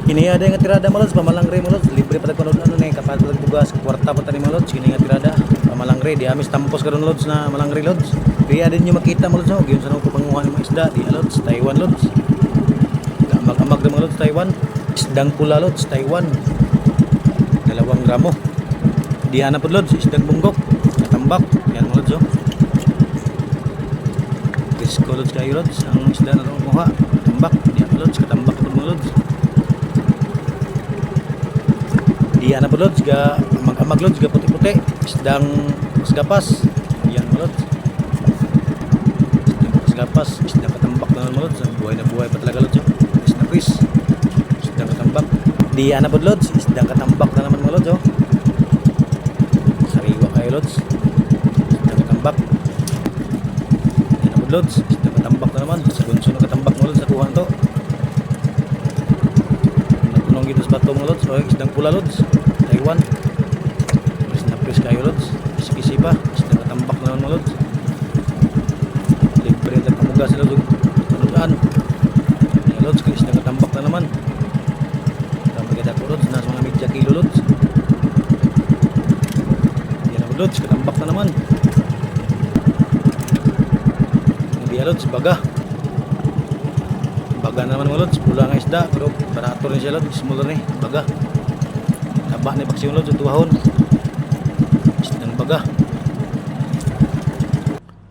Kini ada nga tirada mga lods, pamalangre mga lods, libre pa tagpanood ano ni kapag bugas, kwarta pa tani mga lods, kini nga tirada, pamalangre, di amis tampos karon lods na malangre lods. Kaya din nyo makita mga lods, oh, giyon sa nang papanguhan ng mga isda, di lods, Taiwan lods. Amag-amag na mga lods, Taiwan. Isdang pula lods, Taiwan. 2 gramo. Di hanap po lods, isdang bunggok, katambak, yan mga lods oh. Disco lods kayo lods, ang isda na rin muha, katambak, di hanap lods, katambak po mga lods. Diyan na po lods, amag-amag lods, puti-puti, isdang gapas, yan mga lods. Isdang gapas, isdang katambak na mga lods, buhay na buhay pa talaga lods, is na fish, isdang katambak. Diyan na po lods, isdang katambak na naman mga lods, oh. Sariwa kayo lods, isdang katambak. Diyan na po lods, isdang katambak na naman, sa gunso ng katambak mga lods, nakuha to. Natunong gito sa bato mga lods, oh, isdang pula lods, Taiwan. Snapfish kayo lods, kisi-kisi pa, isdang katambak na naman mga lods. Libre ang tagpamugas sila lods, panudaan. Ayan lods, isdang katambak na naman. Kami kita ko lods, nasa mga media kilo lods. Ayan na lods, katambak na naman. Hindi lods, baga. Baga na naman mga lods, pula nga isda, pero barato rin siya lods, small rin, baga. Taba na paksiyon lods, tuhahon. Isdang baga.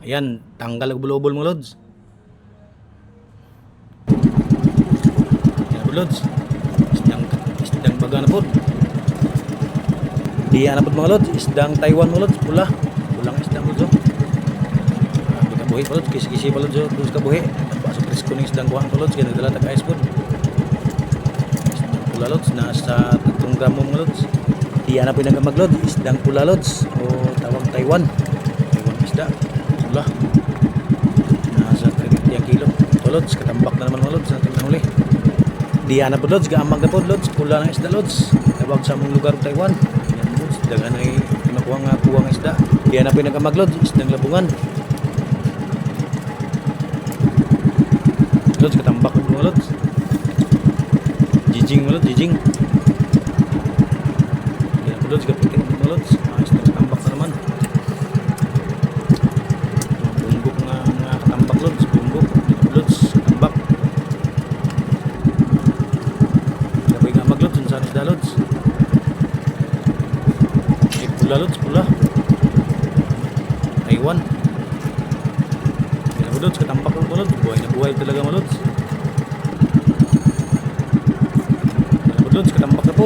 Ayan, tanggal ang bulobol mga lods. Ayan po lods, isdang baga na po. Diyan na po mga lods, isdang Taiwan mga lods, pula. Pulang isdang lods oh. Buhi pa lods, kisi-kisi pa lods oh, terus kabuhi. Sa presko ng isdang kuhaan pa lods, kaya nagdala tag-ice food. Isdang pula lods, nasa 3 gramo mga lods. Diyan na po yung nagamag lods, isdang pula lods, o tawag Taiwan. Taiwan isda, pula. Nasa 30 ang kilo. Ito lods, katambak na naman mga lods, natin nahuli. Diyan na po lods, gaamag na po lods, pula ng isda lods. Tawag sa mong lugar Taiwan. Yan lods, dagan na yung nakuha nga puwang isda. Diyan na po yung nagamag lods, isdang labungan. Lods, katambak mga lods. Jijing mga lods, jijing. Yan po lods, kapitin mga lods. Ayos na katambak na naman. Bunggok nga katambak lods, bunggok. Yan po lods, katambak. Sabay nga mag lods, saan isda lods. Pula lods, pula. Taiwan. Yan po lods, katambak mga lods. Buhay na buhay talaga mga lods. Yan po lods, katambak na po.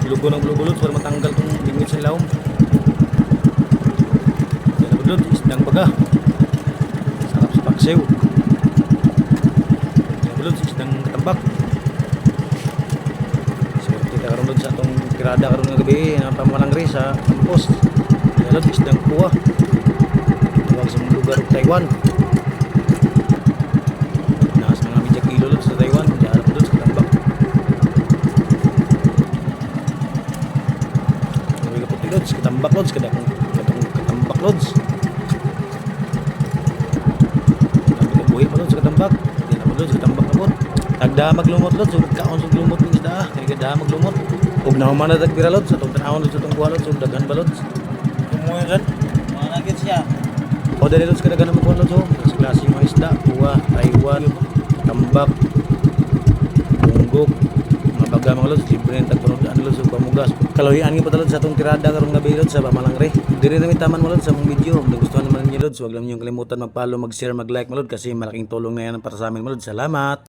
Bulugo ng bulugo lods para matanggal itong limit sa laom. Yan po lods, isdang baga. Sarap sa paksiw. Yan po lods, isdang katambak. Swerte kita karoon lods sa itong tirada karoon ng gabi na pamalangre sa campus. Yan lods, isdang kuha. Tawag sa mga lugar ng Taiwan. Nakas mga media kilo lods sa Taiwan. Diyan po lods, katambak. Sabi ka puti lods, katambak lods, katambak lods. Sabi ka buhay pa lods, katambak. Diyan na po lods, katambak na po. Nagdamag lumot lods, kaon sa lumot ng isda. Kaya nagdamag lumot. Huwag na humana tagpira lods, atong tanawon lods, atong buha lods, daghan ba lods. Tumuyo dyan, mga nagit siya. O dali lods, kadagan naman kuhan lods oh. Sa klase mga isda, buha, Taiwan, tambak, bunggok, mga baga mga lods, libre ng tagpanudaan lods, o pamugas. Kalahian nga pa lods sa itong tirada karong gabi lods sa Pamalangre. Diri na may taman mo lods sa mong video. Kung nagustuhan naman niyo lods, huwag lang niyong kalimutan mag-follow, mag-share, mag-like mo lods kasi malaking tulong na yan para sa amin mo lods. Salamat!